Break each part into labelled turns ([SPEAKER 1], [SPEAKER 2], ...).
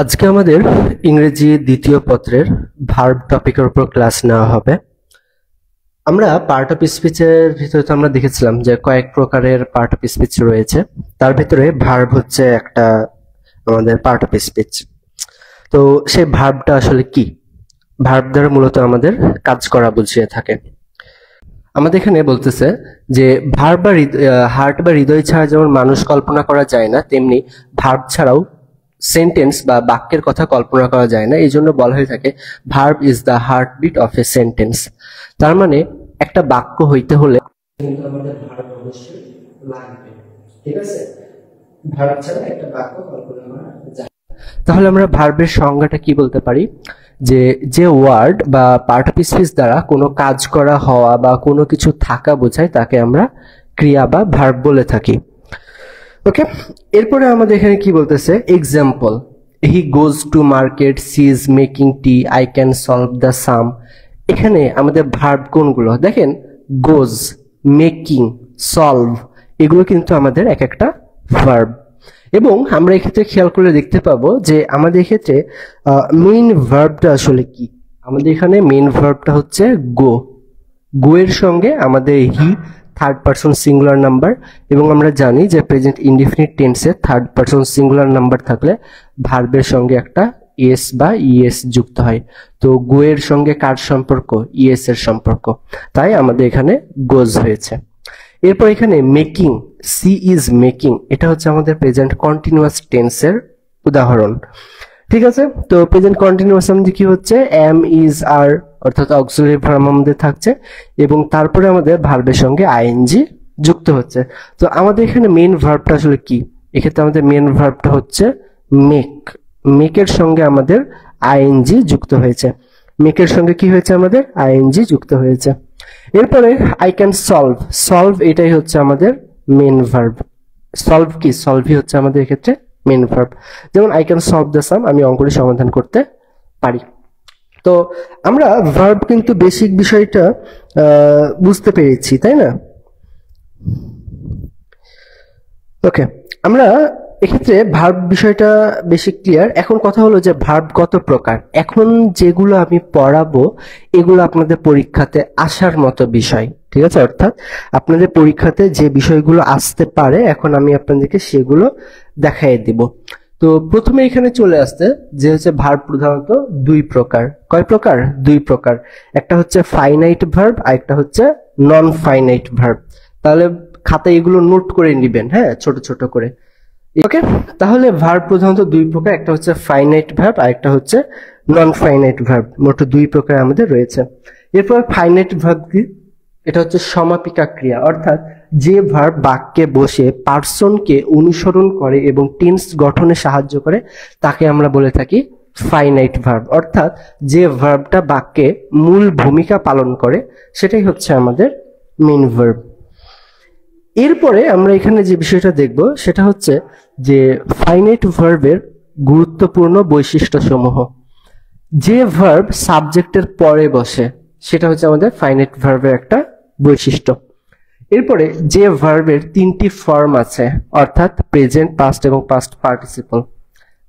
[SPEAKER 1] আজকে আমাদের ইংরেজি দ্বিতীয় পত্রের ভার্ব টপিকের উপর ক্লাস নেওয়া হবে। আমরা পার্ট অফ স্পিচের ভিতরে তো আমরা দেখেছিলাম যে কয়েক প্রকারের পার্ট অফ স্পিচ রয়েছে, তার ভিতরে ভার্ব হচ্ছে একটা আমাদের পার্ট অফ স্পিচ। তো সেই ভার্বটা আসলে কি? ভার্ব দ্বারা মূলত আমাদের কাজ করা বুঝিয়ে থাকে। আমাদের এখানে বলতেছে যে ভার্ব বা হার্ট বা হৃদয় ছাড়া যেমন মানুষ কল্পনা করা যায় না, তেমনি ভার্ব ছাড়াও সেন্টেন্স বা বাক্যের কথা কল্পনা করা যায় না। এই জন্য বলা হয়ে থাকে verb is the heartbeat of a sentence. তার মানে একটা বাক্য হইতে হলে কিন্তু আমাদের ভার্ব অবশ্যই লাগবে, ঠিক আছে? ভার্ব ছাড়া একটা বাক্য কল্পনা করা যায়। তাহলে আমরা ভার্বের সংজ্ঞাটা কি বলতে পারি? যে ওয়ার্ড বা পার্ট অফ স্পিচ দ্বারা কোনো কাজ করা, হওয়া বা কোনো কিছু থাকা বোঝায় তাকে আমরা ক্রিয়া বা ভার্ব বলে থাকি। ওকে, এরপরে আমাদের এখানে কি বলতেছে? Example, he goes to market, she is making tea, I can solve the sum. এখানে আমাদের ভার্ব কোনগুলো দেখেন? গোজ, মেকিং, সলভ, এগুলো কিন্তু আমাদের এক একটা ভার্ব। এবং আমরা এক্ষেত্রে খেয়াল করে দেখতে পাবো যে আমাদের ক্ষেত্রে মেইন ভার্বটা আসলে কি। আমাদের এখানে মেইন ভার্বটা হচ্ছে গো। গো এর সঙ্গে আমাদের he third person singular number, এবং আমরা জানি যে প্রেজেন্ট ইনডিফিনিট টেন্সে থার্ড পারসন সিঙ্গুলার নাম্বার থাকলে ভার্বের সঙ্গে একটা এস বা ইএস যুক্ত হয়। তো গো এর সঙ্গে কার সম্পর্ক? ইএস এর সম্পর্ক, তাই আমাদের এখানে গোজ হয়েছে। এরপর এখানে মেকিং, সি ইজ মেকিং, এটা হচ্ছে আমাদের প্রেজেন্ট কন্টিনিউয়াস টেন্সের উদাহরণ, ঠিক আছে? তো প্রেজেন্ট কন্টিনিউয়াস আমাদের কি হচ্ছে? এম, ইজ, আর, অর্থাৎ অক্সিলারি ভার্ব আমাদের থাকছে এবং তারপরে আমাদের ভার্বের সঙ্গে আইএনজি যুক্ত হচ্ছে। তো আমাদের এখানে মেইন ভার্বটা আসলে কি? এক্ষেত্রে আমাদের মেইন ভার্বটা হচ্ছে মেক। মেকের সঙ্গে আমাদের আইএনজি যুক্ত হয়েছে। মেকের সঙ্গে কি হয়েছে? আমাদের আইএনজি যুক্ত হয়েছে। এরপরে আই ক্যান সলভ, সলভ এটাই হচ্ছে আমাদের মেইন ভার্ব। সলভ কি? সলভই হচ্ছে আমাদের এক্ষেত্রে মেইন ভার্ব। যেমন আই ক্যান সলভ দ্য সাম, আমি অঙ্কটি সমাধান করতে পারি। তো আমরা ভার্ব কিন্তু বেসিক বিষয়টা বুঝতে পেরেছি, তাই না? ওকে, আমরা এক্ষেত্রে ভার্ব বিষয়টা বেশি ক্লিয়ার। এখন কথা হলো যে ভার্ব কত প্রকার। এখন যেগুলো আমি পড়াবো এগুলো আপনাদের পরীক্ষাতে আসার মতো বিষয়, ঠিক আছে? অর্থাৎ আপনাদের পরীক্ষাতে যে বিষয়গুলো আসতে পারে এখন আমি আপনাদেরকে সেগুলো দেখাই দিব। তো প্রথমে এখানে চলে আসতে যে হচ্ছে ভার্ব প্রধানত দুই প্রকার। কয় প্রকার? দুই প্রকার। একটা হচ্ছে ফাইনাইট ভার্ব আর একটা হচ্ছে নন ফাইনাইট ভার্ব। তাহলে খাতায় এগুলো নোট করে নেবেন, হ্যাঁ, ছোট ছোট করে। ওকে, তাহলে ভার্ব প্রধানত দুই প্রকার, একটা হচ্ছে ফাইনাইট ভার্ব আর একটা হচ্ছে নন ফাইনাইট ভার্ব। মোট দুই প্রকার আমাদের রয়েছে। এরপর ফাইনাইট ভার্ব কি? এটা হচ্ছে সমাপিকা ক্রিয়া, অর্থাৎ যে ভার্ব বাক্যে বসে পার্সনকে অনুসরণ করে এবং টেন্স গঠনে সাহায্য করে তাকে আমরা বলে থাকি ফাইনাইট ভার্ব। অর্থাৎ যে ভার্বটা বাক্যে মূল ভূমিকা পালন করে সেটাই হচ্ছে আমাদের মেইন ভার্ব। এরপরে আমরা এখানে যে বিষয়টা দেখব সেটা হচ্ছে যে ফাইনাইট ভার্বের গুরুত্বপূর্ণ বৈশিষ্ট্যসমূহ। যে ভার্ব সাবজেক্টের পরে বসে সেটা হচ্ছে আমাদের ফাইনাইট ভার্বের একটা বৈশিষ্ট্য। এরপরে যে ভার্বের তিনটি ফর্ম আছে, অর্থাৎ প্রেজেন্ট, পাস্ট এবং পাস্ট পার্টিসিপল,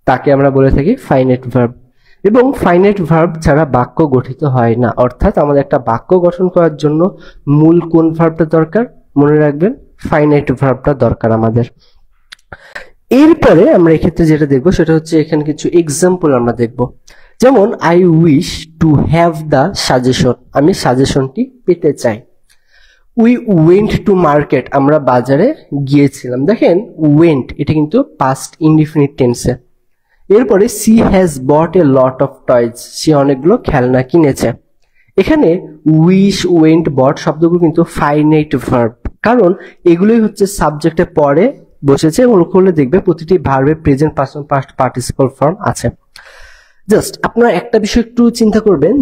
[SPEAKER 1] তাকে আমরা বলে থাকি ফাইনাইট ভার্ব। এবং ফাইনাইট ভার্ব ছাড়া বাক্য গঠিত হয় না, অর্থাৎ আমাদের একটা বাক্য গঠন করার জন্য মূল কোন ভার্বটা দরকার? মনে রাখবেন, ফাইনাইট ভার্বটা দরকার আমাদের। এরপরে আমরা এক্ষেত্রে যেটা দেখবো সেটা হচ্ছে এখানে কিছু এক্সাম্পল আমরা দেখব। যেমন I wish to have the suggestion, আমি সাজেশনটি পেতে চাই। উই ওয়েন্ট টু মার্কেট, আমরা বাজারে গিয়েছিলাম। দেখেন ওয়েন্ট এটা কিন্তু পাস্ট ইনডিফিনিট টেন্সে। এরপরে she has bought a lot of toys, সে অনেকগুলো খেলনা কিনেছে। এখানে উইশ, ওয়েন্ট, বট শব্দগুলো কিন্তু ফাইনাইট ভার্ব, কারণ এগুলোই হচ্ছে সাবজেক্টে পরে বসেছে এবং লক্ষ্য করলে দেখবে প্রতিটি ভার্বে present, past, past participle form আছে। জাস্ট আপনারা একটা বিষয় একটু চিন্তা করবেন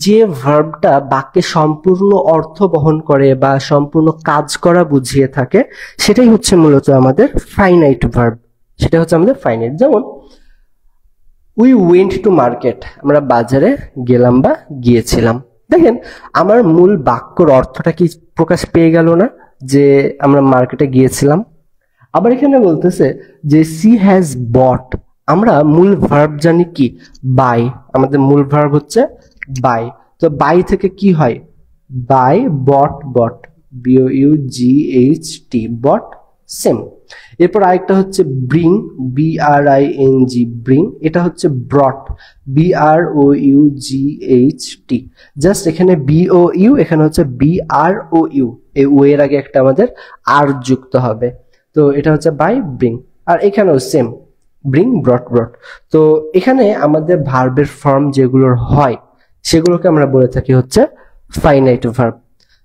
[SPEAKER 1] যে ভার্বটা বাক্যে সম্পূর্ণ অর্থ বহন করে বা সম্পূর্ণ কাজ করা বুঝিয়ে থাকে সেটাই হচ্ছে মূলত আমাদের ফাইনাইট ভার্ব। সেটা হচ্ছে আমাদের ফাইনাইট। যেমন উই ওয়েন্ট টু মার্কেট, আমরা বাজারে গেলাম বা গিয়েছিলাম। দেখেন আমার মূল বাক্যর অর্থটা কি প্রকাশ পেয়ে গেল না, যে আমরা মার্কেটে গিয়েছিলাম। আবার এখানে বলতেছে যে সি হ্যাজ বট, আমরা মূল ভার্ব জানি কি বাই, আমাদের মূল ভার্ব হচ্ছে বাই। তো বাই থেকে কি হয় by bot, bot BOUGHT bot same. এরপর আরেকটা হচ্ছে ব্রিং BRING ব্রিং, এটা হচ্ছে ব্রট BROUGHT। জাস্ট এখানে BOU, এখানে হচ্ছে BROU, এই ও এর আগে একটা আমাদের আর যুক্ত হবে। তো এটা হচ্ছে বাই ব্রিং, আর এখানেও সেম ব্রিং ব্রট ব্রট। তো এখানে আমাদের ভার্বের ফর্ম যেগুলোর হয় সেগুলোকে আমরা বলে থাকি হচ্ছে ফাইনাইট ভার্ব।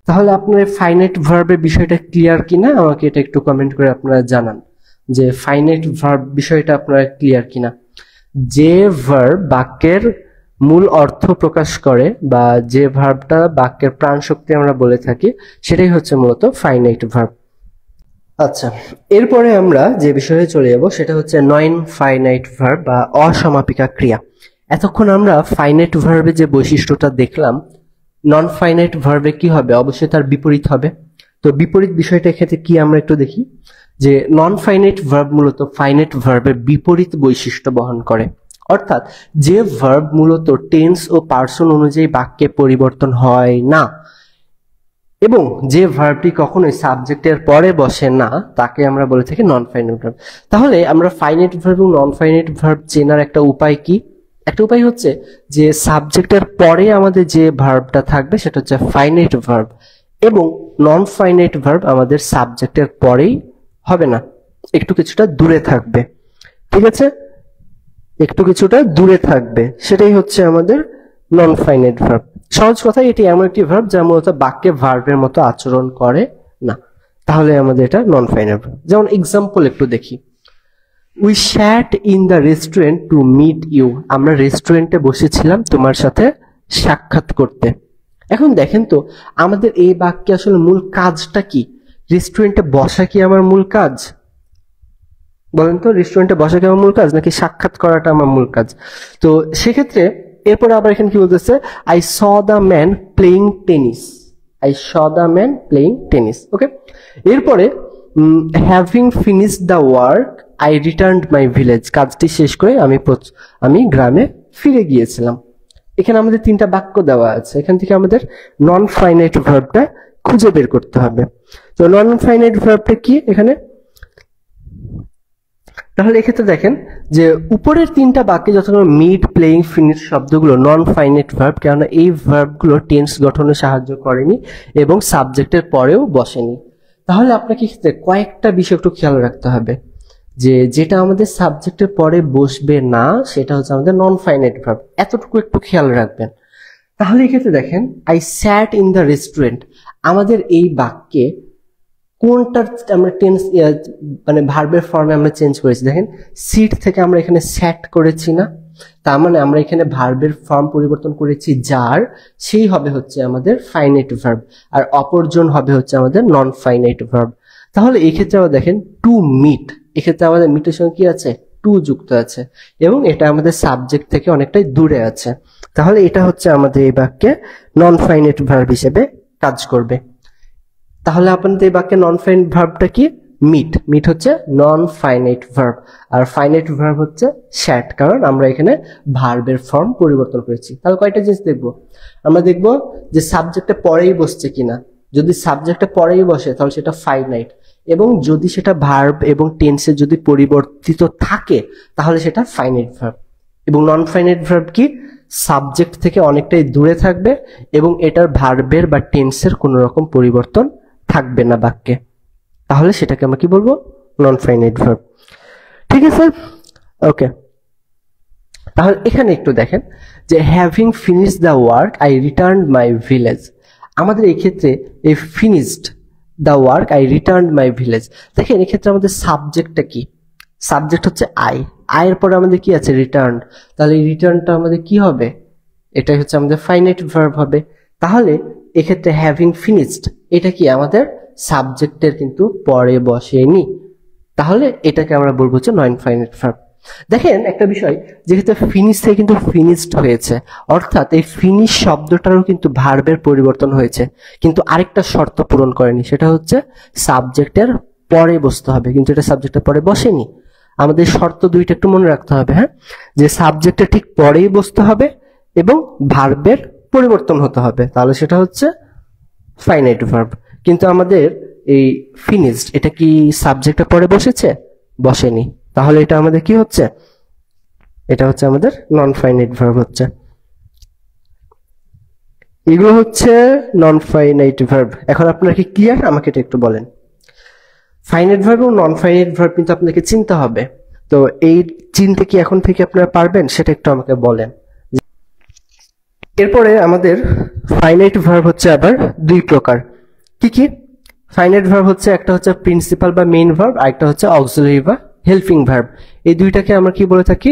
[SPEAKER 1] তাহলে আপনার ফাইনাইট ভার্বের বিষয়টা ক্লিয়ার কিনা আমাকে এটা একটু কমেন্ট করে আপনারা জানান যে ফাইনাইট ভার্ব বিষয়টা আপনারা ক্লিয়ার কিনা। যে ভার্ব বাক্যের মূল অর্থ প্রকাশ করে বা যে ভার্বটা বাক্যের প্রাণ শক্তি আমরা বলে থাকি সেটাই হচ্ছে মূলত ফাইনাইট ভার্ব। আচ্ছা, এরপরে আমরা যে বিষয়ে চলে যাব সেটা হচ্ছে নন ফাইনাইট ভার্ব বা অসমাপিকা ক্রিয়া। এতক্ষণ আমরা ফাইনাইট ভার্বে যে বৈশিষ্ট্যটা দেখলাম, নন ফাইনাইট ভার্বে কি হবে, অবশ্যই তার বিপরীত হবে। তো বিপরীত বিষয়টা ক্ষেত্রে কি আমরা একটু দেখি যে নন ফাইনাইট ভার্ব মূলত ফাইনাইট ভার্বের বিপরীত বৈশিষ্ট্য বহন করে। অর্থাৎ যে ভার্ব মূলত টেন্স ও পার্সন অনুযায়ী বাক্যে পরিবর্তন হয় না এবং যে ভার্বটি কখনোই সাবজেক্টের পরে বসে না তাকে আমরা বলে থাকি নন ফাইনাইট ভার্ব। তাহলে আমরা ফাইনাইট ভার্ব এবং নন ফাইনাইট ভার্ব চেনার একটা উপায় কি? একটা উপায় হচ্ছে যে সাবজেক্টের পরে আমাদের যে ভার্বটা থাকবে সেটা হচ্ছে ফাইনাইট ভার্ব এবং নন ফাইনাইট ভার্ব আমাদের সাবজেক্টের পরেই হবে না, একটু কিছুটা দূরে থাকবে। ঠিক আছে, একটু কিছুটা দূরে থাকবে, সেটাই হচ্ছে আমাদের নন ফাইনাইট ভার্ব। সহজ কথা, এটি এমন একটি ভার্ব যা মূলত বাক্যে ভার্বের মতো আচরণ করে না। তাহলে আমাদের এটা নন ফাইনাইট ভার্ব। যেমন এক্সাম্পল একটু দেখি, we sat in the restaurant to meet you. আমরা রেস্টুরেন্টে বসেছিলাম তোমার সাথে সাক্ষাৎ করতে। এখন দেখেন তো আমাদের এই বাক্যে আসলে মূল কাজটা কি? রেস্টুরেন্টে বসা কি আমার মূল কাজ? বলেন তো, রেস্টুরেন্টে বসা কি আমার মূল কাজ নাকি সাক্ষাৎ করাটা আমার মূল কাজ? তো সেক্ষেত্রে এরপরে আবার এখানে কি বলতেছে, I saw the man playing tennis. I saw the man playing tennis. Okay, এরপরে having finished the work I returned my village. কাজটি শেষ করে আমি গ্রামে ফিরে গিয়েছিলাম। এখানে আমাদের তিনটা বাক্য দেওয়া আছে, এখান থেকে আমাদের নন ফাইনাইট ভার্বটা খুঁজে বের করতে হবে। তো নন ফাইনাইট ভার্বটা কি এখানে? তাহলে এক্ষেত্রে দেখেন যে উপরের তিনটা বাক্যে যতক্ষণ মিড, প্লেইং, ফিনিশ শব্দগুলো নন ফাইনাইট ভার্ব, কেননা এই ভার্বগুলো টেন্স গঠনে সাহায্য করেনি এবং সাবজেক্টের পরেও বসেনি। তাহলে আপনাকে এক্ষেত্রে কয়েকটা বিষয় একটু খেয়াল রাখতে হবে যে যেটা আমাদের সাবজেক্টের পরে বসবে না সেটা হচ্ছে আমাদের নন ফাইনাইট ভার্ব, এতটুকু একটু খেয়াল রাখবেন। তাহলে এক্ষেত্রে দেখেন I sat in the restaurant, আমাদের এই বাক্যে কোনটার আমরা টেন্স মানে ভার্বের ফর্মে আমরা চেঞ্জ করেছি? দেখেন, সিট থেকে আমরা এখানে স্যাট করেছি না, তার মানে আমরা এখানে ভার্বের ফর্ম পরিবর্তন করেছি যার, সেই হবে হচ্ছে আমাদের ফাইনাইট ভার্ব, আর অপরজন হবে হচ্ছে আমাদের নন ফাইনাইট ভার্ব। তাহলে এই ক্ষেত্রে আমরা দেখেন টু মিট, এক্ষেত্রে আমাদের মিটের সঙ্গে কি আছে? টু যুক্ত আছে এবং এটা আমাদের সাবজেক্ট থেকে অনেকটাই দূরে আছে। তাহলে এটা হচ্ছে আমাদের এই বাক্যে নন ফাইনাইট ভার্ব হিসেবে কাজ করবে। তাহলে আপনাদের এই বাক্যে নন ফাইনাইট ভার্বটা কি? মিট। মিট হচ্ছে নন ফাইনাইট ভার্ব, আর ফাইনাইট ভার্ব হচ্ছে স্যাট, কারণ আমরা এখানে ভার্বের ফর্ম পরিবর্তন করেছি। তাহলে কয়টা জিনিস দেখবো আমরা? দেখবো যে সাবজেক্টে পরেই বসছে কিনা। যদি সাবজেক্টে পরেই বসে তাহলে সেটা ফাইনাইট, এবং যদি সেটা ভার্ব এবং টেন্সে যদি পরিবর্তিত থাকে তাহলে সেটা ফাইনাইট ভার্ব। এবং নন ফাইনাইট ভার্ব কি? সাবজেক্ট থেকে অনেকটাই দূরে থাকবে এবং এটার ভার্বের বা টেন্সের কোনো রকম পরিবর্তন থাকবে না বাক্যে, তাহলে সেটাকে আমরা কি বলবো? নন ফাইনাইট ভার্ব। ঠিক আছে, ওকে। তাহলে এখানে একটু দেখেন যে having finished the work I returned my village. আমাদের এই ক্ষেত্রে এই finished the work I returned my village, দেখেন এক্ষেত্রে আমাদের সাবজেক্টটা কি? সাবজেক্ট হচ্ছে আই, আয়ের পরে আমাদের কি আছে? রিটার্ন। তাহলে এই রিটার্নটা আমাদের কি হবে? এটাই হচ্ছে আমাদের ফাইনাইট ভার্ব হবে। তাহলে এক্ষেত্রে হ্যাভিং ফিনিশড এটা কি? আমাদের সাবজেক্টের কিন্তু পরে বসেনি, তাহলে এটাকে আমরা বলবো হচ্ছে নন ফাইনাইট ভার্ব। দেখেন একটা বিষয়, যেহেতু ফিনিশ থেকে কিন্তু ফিনিশড হয়েছে, অর্থাৎ এই ফিনিশ শব্দটারও কিন্তু ভার্বের পরিবর্তন হয়েছে, কিন্তু আরেকটা শর্ত পূরণ করেনি, সেটা হচ্ছে সাবজেক্টের পরে বসতে হবে, কিন্তু এটা সাবজেক্টের পরে বসেনি। আমাদের শর্ত দুইটা একটু মনে রাখতে হবে, হ্যাঁ, যে সাবজেক্টটা ঠিক পরেই বসতে হবে এবং ভার্বের পরিবর্তন হতে হবে, তাহলে সেটা হচ্ছে ফাইনাইট ভার্ব। কিন্তু আমাদের এই ফিনিশড, এটা কি সাবজেক্টটা পরে বসেছে? বসেনি, তাহলে এটা আমাদের কি হচ্ছে? এটা হচ্ছে আমাদের নন ফাইনাইট ভার্ব হচ্ছে। এগুলো হচ্ছে নন ফাইনাইট ভার্ব। এখন আপনারা কি ক্লিয়ার? আমাকে এটা একটু বলেন। ফাইনাইট ভার্ব এবং নন ফাইনাইট ভার্ব কিন্তু আপনাকে চিনতে হবে, তো এই চিনতে কি এখন থেকে আপনারা পারবেন সেটা একটু আমাকে বলেন। এরপরে আমাদের ফাইনাইট ভার্ব হচ্ছে আবার দুই প্রকার। কি কি ফাইনাইট ভার্ব হচ্ছে? একটা হচ্ছে প্রিন্সিপাল বা মেইন ভার্ব, আর একটা হচ্ছে অক্সিলারি বা হেল্পিং ভার্ব। এই দুইটাকে আমরা কি বলে থাকি?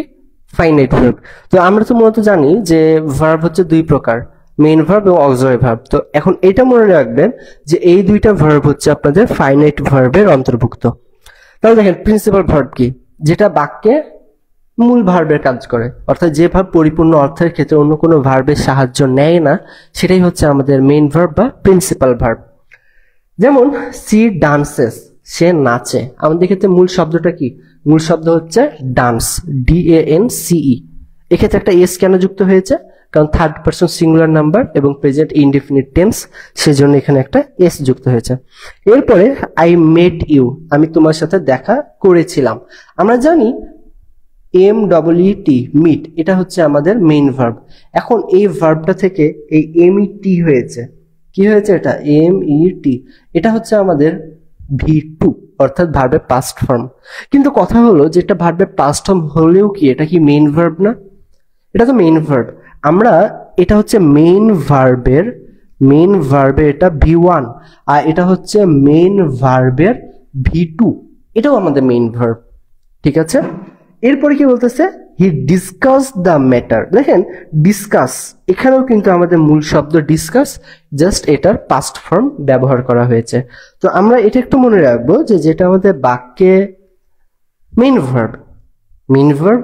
[SPEAKER 1] Finite verb. তো আমরা তো মূলত জানি যে ভার্ব হচ্ছে দুই প্রকার, মেইন ভার্ব এবং অক্সিলারি ভার্ব। তো এখন এটা মনে রাখবেন যে এই দুইটা ভার্ব হচ্ছে আপনাদের ফাইনাইট ভার্বের অন্তর্ভুক্ত। তাহলে দেখেন প্রিন্সিপাল ভার্ব কি? যেটা বাক্যে মূল ভার্বের কাজ করে, অর্থাৎ যে ভার্ব পরিপূর্ণ অর্থের ক্ষেত্রে অন্য কোনো ভার্বের সাহায্য নেয় না, সেটাই হচ্ছে আমাদের মেইন ভার্ব বা প্রিন্সিপাল ভার্ব। যেমন সি ডান্সেস, সে নাচে। আমাদের ক্ষেত্রে মূল শব্দটা কি? মূল শব্দ হচ্ছে ডান্স, DANCE। এক্ষেত্রে একটা এস কেন যুক্ত হয়েছে? কারণ থার্ড পারসন সিঙ্গুলার নাম্বার এবং প্রেজেন্ট ইনডিফিনিট টেন্স, সেজন্য এখানে একটা এস যুক্ত হয়েছে। এরপরে আই মেট ইউ, আমি তোমার সাথে দেখা করেছিলাম। আমরা জানি MET, মিট, এটা হচ্ছে আমাদের মেইন ভার্ব। এখন এই ভার্বটা থেকে এই MET হয়েছে, কি হয়েছে? এটা MET, এটা হচ্ছে আমাদের V2, অর্থাৎ ভার্বের পাস্ট ফর্ম। কিন্তু কথা হলো যেটা ভার্বের পাস্ট ফর্ম হলেও কি এটা কি মেইন ভার্ব না? এটা তো মেইন ভার্ব। আমরা এটা হচ্ছে মেইন ভার্বের এটা V1, আর এটা হচ্ছে মেইন ভার্বের V2, এটাও আমাদের মেইন ভার্ব। ঠিক আছে, এরপরে কি বলতেছে? হি ডিসকাস দ্য ম্যাটার। দেখেন ডিসকাস, এখানেও কিন্তু আমাদের মূল শব্দ ডিসকাস, জাস্ট এটার পাস্ট ফর্ম ব্যবহার করা হয়েছে। তো আমরা এটা একটু মনে রাখবো যে যেটা আমাদের বাক্যে মেইন ভার্ব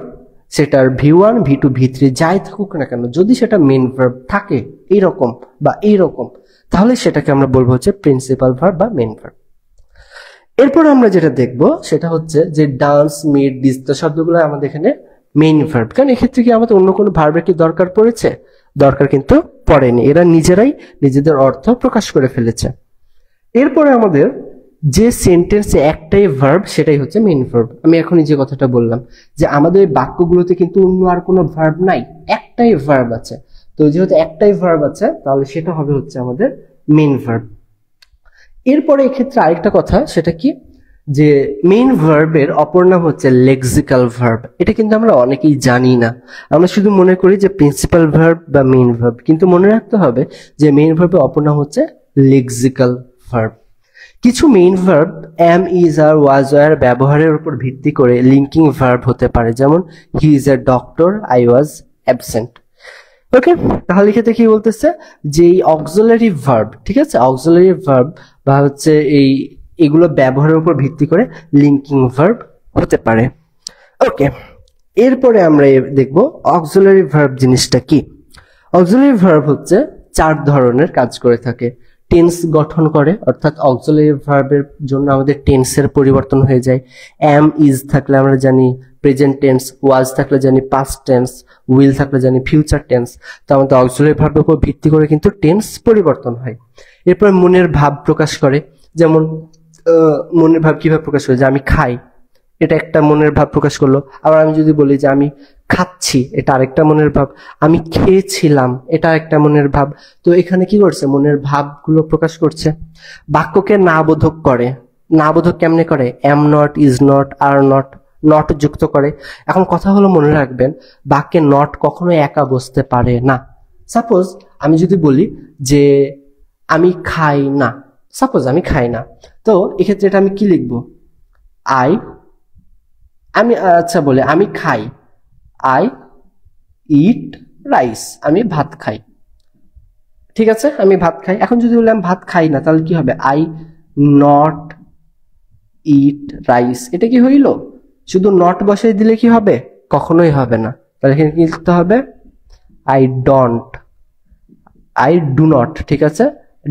[SPEAKER 1] সেটার V1, V2, V3 যাই থাকুক না কেন, যদি সেটা মেইন ভার্ব থাকে এইরকম বা এইরকম, তাহলে সেটাকে আমরা বলবো হচ্ছে প্রিন্সিপাল ভার্ব বা মেইন ভার্ব। এরপর আমরা যেটা দেখব সেটা হচ্ছে যে ডান্স, মিট, ডিস শব্দগুলো আমাদের এখানে মেইন ভার্ব। কারণ এক্ষেত্রে কি আমাদের অন্য কোনো ভার্বের কি দরকার পড়েছে? দরকার কিন্তু পড়েনি, এরা নিজেরাই নিজেদের অর্থ প্রকাশ করে ফেলেছে। এরপরে আমাদের যে সেন্টেন্সে একটাই ভার্ব, সেটাই হচ্ছে মেইন ভার্ব। আমি এখনই যে কথাটা বললাম যে আমাদের বাক্যগুলোতে কিন্তু অন্য আর কোনো ভার্ব নাই, একটাই ভার্ব আছে। তো যেহেতু একটাই ভার্ব আছে, তাহলে সেটা হবে হচ্ছে আমাদের মেইন ভার্ব। এরপরে এক্ষেত্রে আরেকটা কথা, সেটা কি? যে মেইন ভার্বের অপর নাম হচ্ছে লেক্সিক্যাল ভার্ব। এটা কিন্তু আমরা অনেকেই জানি না, আমরা শুধু মনে করি যে প্রিন্সিপাল ভার্ব বা মেইন ভার্ব, কিন্তু মনে রাখতে হবে যে মেইন ভার্বের অপর নাম হচ্ছে লেক্সিক্যাল ভার্ব। কিছু main verb am, is, are, was, were ব্যবহারের উপর ভিত্তি করে লিঙ্কিং ভার্ব হতে পারে, যেমন he is a doctor, I was absent. Okay, তাহলে ক্ষেত্রে কি বলতেছে যে এই অক্সিলারি ভার্ব, ঠিক আছে, অক্সিলারি ভার্ব বা হচ্ছে এগুলো ব্যবহারের উপর ভিত্তি করে লিঙ্কিং ভার্ব হতে পারে। ওকে, এরপরে আমরা দেখব অক্সিলারি ভার্ব জিনিসটা কি। অক্সিলারি ভার্ব হচ্ছে 4 ধরনের কাজ করে থাকে। টেন্স গঠন করে, অর্থাৎ অক্সিলারি ভার্বের জন্য আমাদের টেন্সের পরিবর্তন হয়ে যায়। এম, ইজ থাকলে আমরা জানি প্রেজেন্ট টেন্স, ওয়াজ থাকলে জানি পাস্ট টেন্স, উইল থাকলে জানি ফিউচার টেন্স। তো আমাদের অক্সিলারি ভার্বের উপর ভিত্তি করে কিন্তু টেন্স পরিবর্তন হয়। এরপর মনের ভাব প্রকাশ করে, যেমন মনের ভাব কিভাবে প্রকাশ করে? যে আমি খাই, এটা একটা মনের ভাব প্রকাশ করলো। আবার আমি যদি বলি যে আমি খাচ্ছি, এটা আরেকটা মনের ভাব। আমি খেয়েছিলাম, এটা আরেকটা মনের ভাব। তো এখানে কি করছে? মনের ভাবগুলো প্রকাশ করছে। বাক্যকে না বোধক করে। না বোধক কেমনে করে? Am not, is not, are not, not যুক্ত করে। এখন কথা হলো মনে রাখবেন, বাক্যে নট কখনো একা বসতে পারে না। সাপোজ আমি যদি বলি যে আমি খাই না, সাপোজ আমি খাই না, তো এক্ষেত্রে এটা আমি কি লিখবো? আমি আচ্ছা বলে আমি খাই, আই ইট রাইস, আমি ভাত খাই। ঠিক আছে, আমি ভাত খাই। এখন যদি বললাম ভাত খাই না, তাহলে কি হবে? I not eat rice. এটা কি হইল? শুধু নট বসাই দিলে কি হবে? কখনোই হবে না। তাহলে এখানে কি লিখতে হবে? I don't, I do not. ঠিক আছে,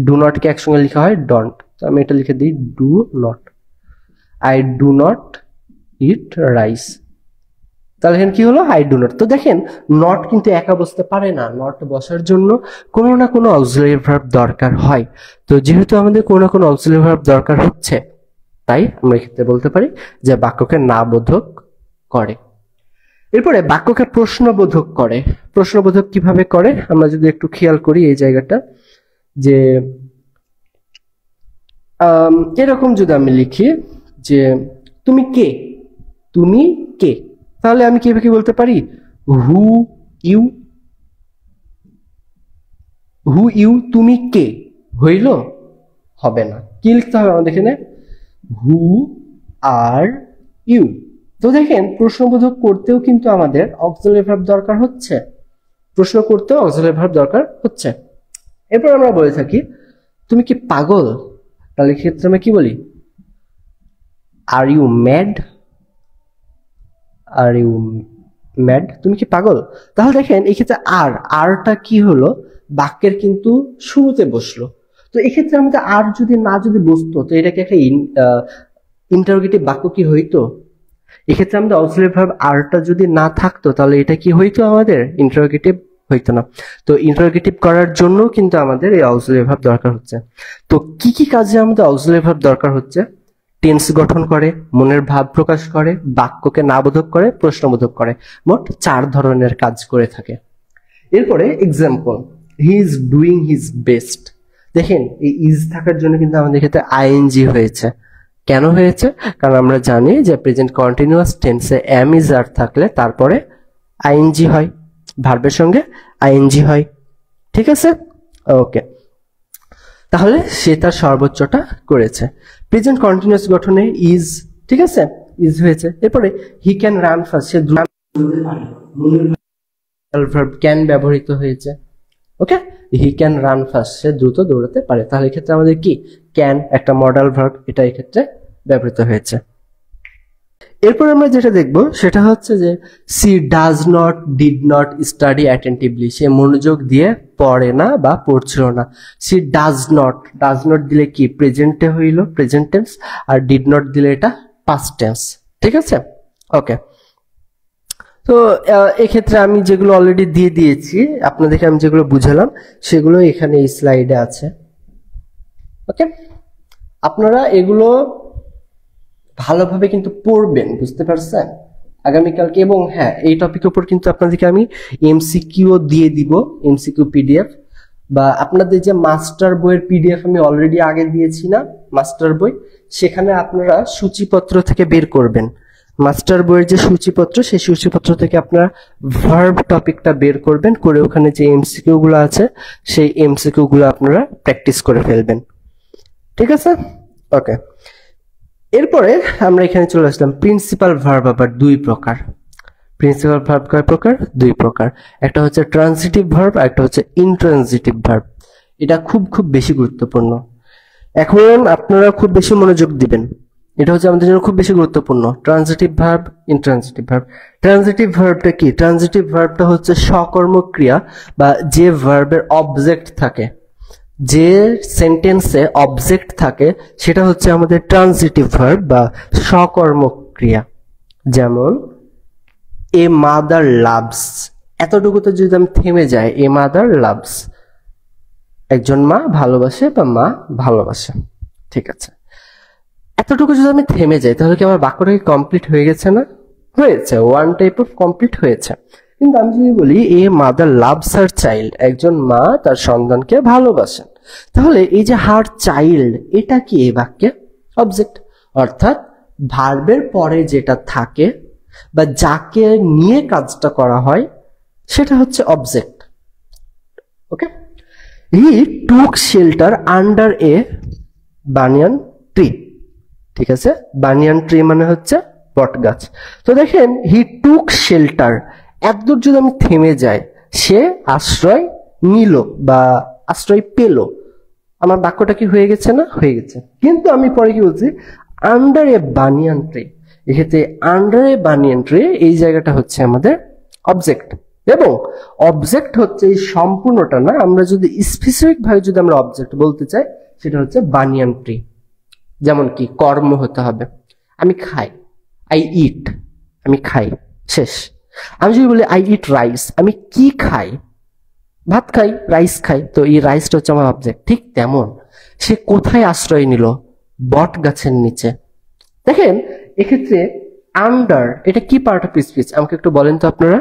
[SPEAKER 1] ডু নট কে একসঙ্গে লেখা হয় ডন্ট, তো আমি এটা লিখে দিই do not. I do not eat rice. তাহলে এখানে কি হলো, আই ডু নট। তো দেখেন নট কিন্তু একা বসতে পারে না, নট বসার জন্য কোনো না কোনো অক্সিলারি ভার্ব দরকার হয়। তো যেহেতু আমাদের কোনো না কোনো অক্সিলারি ভার্ব দরকার হচ্ছে, তাই আমরা এক্ষেত্রে বলতে পারি যে বাক্যকে না বোধক করে। এরপরে বাক্যকে প্রশ্নবোধক করে। প্রশ্নবোধক কিভাবে করে আমরা যদি একটু খেয়াল করি এই জায়গাটা, যে এরকম যদি আমি লিখি যে তুমি কে, তুমি কে, তাহলে আমি কিভাবে কি বলতে পারি, হু ইউ, হু ইউ, তুমি কে, হইল, হবে না, কি লিখতে হবে আমাদের এখানে, হু আর ইউ। তো দেখেন প্রশ্নবোধক করতেও কিন্তু আমাদের অক্সিলারি ভার্ব দরকার হচ্ছে, প্রশ্ন করতেও অক্সিলারি ভার্ব দরকার হচ্ছে। এরপর আমরা বলে থাকি তুমি কি পাগল, তাহলে ক্ষেত্রে আমরা কি বলি, are you mad, are you mad, তুমি কি পাগল। তাহলে দেখেন এই ক্ষেত্রে আরটা কি হলো, বাক্যের কিন্তু শুরুতে বসলো। তো এক্ষেত্রে আমাদের আর যদি বসতো, তো এটাকে একটা ইন্টারোগেটিভ বাক্য কি হইতো, এক্ষেত্রে আমাদের অক্সিলারি ভার্ব আরটা যদি না থাকতো তাহলে এটা কি হইতো, আমাদের ইন্টারোগেটিভ হইতো না। তো ইন্টারোগেটিভ করার জন্য কিন্তু আমাদের এই অক্সিলারি ভার্ব দরকার হচ্ছে। তো কি কি কাজে আমাদের অক্সিলারি ভার্ব দরকার হচ্ছে, টেন্স গঠন করে, মনের ভাব প্রকাশ করে, বাক্যকে নাবোধক করে, প্রশ্নবোধক করে, মোট 4 ধরনের কাজ করে থাকে। এরপরে example, he is doing his best. দেখেন এই ইজ থাকার জন্য কিন্তু আমাদের ক্ষেত্রে আইএনজি হয়েছে। কেন হয়েছে, কারণ আমরা জানি যে প্রেজেন্ট কন্টিনিউয়াস টেন্সে এম ইজ আর থাকলে তারপরে আইএনজি হয়, ভার্বের সঙ্গে আইএনজি হয়, ঠিক আছে, ওকে। তাহলে সে তার সর্বোচ্চটা করেছে। প্রেজেন্ট কন্টিনিউয়াস গঠনে ইজ, ঠিক আছে, ইজ হয়েছে। এরপরে হি ক্যান রান ফাস্ট, সে দ্রুত ভার্ব ক্যান ব্যবহৃত হয়েছে, ওকে, হি ক্যান রান ফাস্ট, সে দ্রুত দৌড়াতে পারে। তাহলে এক্ষেত্রে আমাদের কি, ক্যান একটা মডাল ভার্ব, এটা এক্ষেত্রে ব্যবহৃত হয়েছে। এরপর আমরা যেটা দেখব সেটা হচ্ছে যে she does not, did not study attentively, সে মনোযোগ দিয়ে পড়ে না বা পড়ছিল না। সি ডাজ নট দিলে কি প্রেজেন্টে হইল, প্রেজেন্ট টেন্স, আর ডিড নট দিলে এটা পাস্ট টেন্স, ঠিক আছে, ওকে। তো এক্ষেত্রে আমি যেগুলো অলরেডি দিয়ে দিয়েছি আপনাদেরকে, আমি যেগুলো বুঝালাম সেগুলো এখানে এই স্লাইডে আছে, ওকে। আপনারা এগুলো ভালোভাবে কিন্তু পড়বেন, বুঝতে পারছেন, আগামীকালকে। এবং হ্যাঁ, এই টপিকের উপর কিন্তু আপনাদেরকে আমি এমসিকিউ দিয়ে দিব, এমসিকিউ পিডিএফ, বা আপনাদের যে মাস্টার বইয়ের পিডিএফ আমি অলরেডি আগে দিয়েছি না, মাস্টার বই, সেখানে আপনারা সূচিপত্র থেকে বের করবেন, মাস্টার বইয়ের যে সূচিপত্র, সেই সূচিপত্র থেকে আপনারা ভার্ব টপিকটা বের করবেন, করে ওখানে যে এমসিকিউ গুলো আছে সেই এমসিকিউ গুলো আপনারা প্র্যাকটিস করে ফেলবেন, ঠিক আছে, ওকে। এরপরে আমরা এখানে চলে আসলাম প্রিন্সিপাল ভার্ব আবার 2 প্রকার। প্রিন্সিপাল ভার্ব কয় প্রকার, 2 প্রকার, একটা হচ্ছে ট্রান্সিটিভ ভার্ব আর একটা হচ্ছে ইনট্রান্সিটিভ ভার্ব। এটা খুব বেশি গুরুত্বপূর্ণ, এখন আপনারা খুব বেশি মনোযোগ দিবেন, এটা হচ্ছে আমাদের জন্য খুব বেশি গুরুত্বপূর্ণ। Transitive verb, intransitive verb. Transitive ভার্বটা কি, ট্রান্সিটিভ ভার্বটা হচ্ছে সকর্মক্রিয়া বা যে ভার্বের অবজেক্ট থাকে, যে সেন্টেন্সে অবজেক্ট থাকে সেটা হচ্ছে আমাদের ট্রান্সিটিভ ভার্ব বা সকর্মক্রিয়া। যেমন এ মাদার লাভস, এতটুকুতে যদি আমি থেমে যাই, এ মাদার লাভস, একজন মা ভালোবাসে বা মা ভালোবাসে, ঠিক আছে, এতটুকু যদি আমি থেমে যাই তাহলে কি আমার বাক্যটা কি কমপ্লিট হয়ে গেছে না, হয়েছে, ওয়ান টাইপ অফ কমপ্লিট হয়েছে। কিন্তু আমি যদি বলি a mother loves her child, একজন মা তার সন্তানকে ভালোবাসেন, তাহলে এই যে হার চাইল্ড, এটা কি এই বাক্যে অবজেক্ট, অর্থাৎ ভার্বের পরে যেটা থাকে বা যাকে নিয়ে কাজটা করা হয় সেটা হচ্ছে অবজেক্ট, ওকে। হি টুক শেল্টার আন্ডার এ বানিয়ান ট্রি, ঠিক আছে, বানিয়ান ট্রি মানে হচ্ছে বট গাছ। তো দেখেন হি টুক শেল্টার, একদূর যদি আমি থেমে যাই, সে আশ্রয় নিল বা আশ্রয় পেল, আমার বাক্যটা কি হয়ে গেছে না, হয়ে গেছে। কিন্তু আমি পরে কি বলছি, আন্ডার এ বানিয়ান ট্রি, এক্ষেত্রে আন্ডার এ বানিয়ান ট্রি এই জায়গাটা হচ্ছে আমাদের অবজেক্ট, এবং অবজেক্ট হচ্ছে এই সম্পূর্ণটা না, আমরা যদি স্পেসিফিক ভাবে যদি আমরা অবজেক্ট বলতে চাই সেটা হচ্ছে বানিয়ান ট্রি। যেমন কি কর্ম হতে হবে, আমি খাই, আই ইট, আমি খাই, শেষ। আমি যদি বলি আই ইট রাইস, আমি কি খাই? ভাত খাই, রাইস খাই, তো এই রাইসটা হচ্ছে আমার অবজেক্ট। ঠিক তেমন সে কোথায় আশ্রয় নিল? বট গাছের নিচে। দেখেন এক্ষেত্রে আন্ডার এটা কি পার্ট অফ স্পিচ আমাকে একটু বলেন তো আপনারা।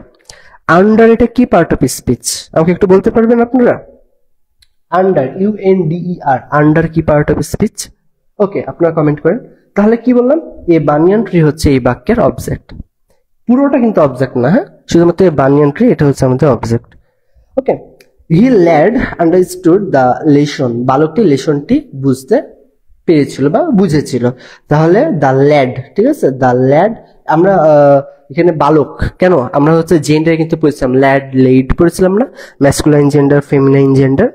[SPEAKER 1] আন্ডার এটা কি পার্ট অফ স্পিচ আমাকে একটু বলতে পারবেন আপনারা? আন্ডার, UNDER, আন্ডার কি পার্ট অফ স্পিচ? ওকে, আপনারা কমেন্ট করেন। তাহলে কি বললাম? এ বানিয়ান ট্রি হচ্ছে এই বাক্যের অবজেক্ট। পুরোটা কিন্তু অবজেক্ট না, হ্যাঁ, শুধুমাত্র এই বানিয়ান ট্রি এটা হচ্ছে আমাদের object. Okay, he lad understood the lesson, বালকটি লেসনটি বুঝতে পেরেছিল বা বুঝেছিল। তাহলে দ্য ল্যাড, ঠিক আছে, দ্য ল্যাড। আমরা এখানে বালক কেন, আমরা হচ্ছে জেন্ডার কিন্তু পড়েছিলাম, ল্যাড লেড পড়েছিলাম না, ম্যাসকুলাইন জেন্ডার ফেমিনাইন জেন্ডার।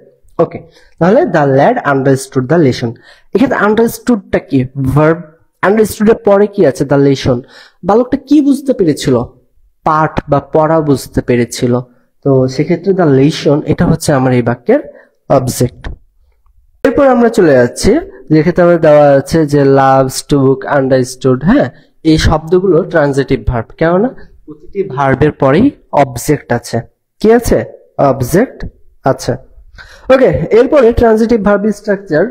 [SPEAKER 1] ওকে, তাহলে the lad understood the lesson. এখানে আন্ডারস্টুডটা কি? ভার্ব। আন্ডারস্টুডের পরে কি আছে? The lesson. বালকটা কি বুঝতে পেরেছিল? পাঠ বা পড়া বুঝতে পেরেছিল। তো সেক্ষেত্রে দ্য লেসন এটা হচ্ছে আমার এই বাক্যের অবজেক্ট। এরপর আমরা চলে যাচ্ছি যেক্ষেত্রে আমরা দেওয়া আছে যে লাভস, টুক, আন্ডারস্টুড। হ্যাঁ, এই শব্দগুলো ট্রানজিটিভ ভার্ব, কেননা প্রতিটি ভার্বের পরেই অবজেক্ট আছে। কি আছে? অবজেক্ট আছে। ওকে, এরপরে ট্রানজিটিভ ভার্ব স্ট্রাকচার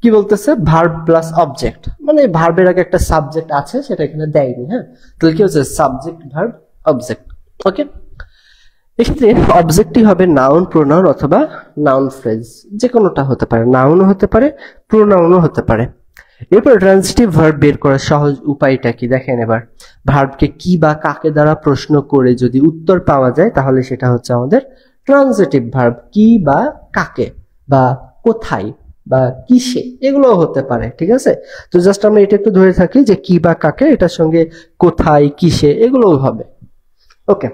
[SPEAKER 1] কি বলতেছে? ভার্ব প্লাস অবজেক্ট, মানে ভার্বের আগে একটা সাবজেক্ট আছে সেটা এখানে দেয়নি। হ্যাঁ, তাহলে কি হচ্ছে? Subject, verb, object. ওকে, এক্ষেত্রে অবজেক্টই হবে নাউন, প্রোনাউন অথবা নাউন ফ্রেজ, যে কোনোটা হতে পারে, নাউনও হতে পারে, প্রোনাউনও হতে পারে। এরপর ট্রানজিটিভ ভার্ব বের করার সহজ উপায়টা কি দেখেন এবার। ভার্বকে কি বা কাকে দ্বারা প্রশ্ন করে যদি উত্তর পাওয়া যায় তাহলে সেটা হচ্ছে আমাদের ট্রানজিটিভ ভার্ব। কি বা কাকে বা কোথায় বা কিসে, এগুলো হতে পারে। ঠিক আছে, তো জাস্ট আমরা এটা একটু ধরে থাকি যে কি বা কাকে, এটার সঙ্গে কোথায়, কিসে, এগুলোও হবে। ওকে,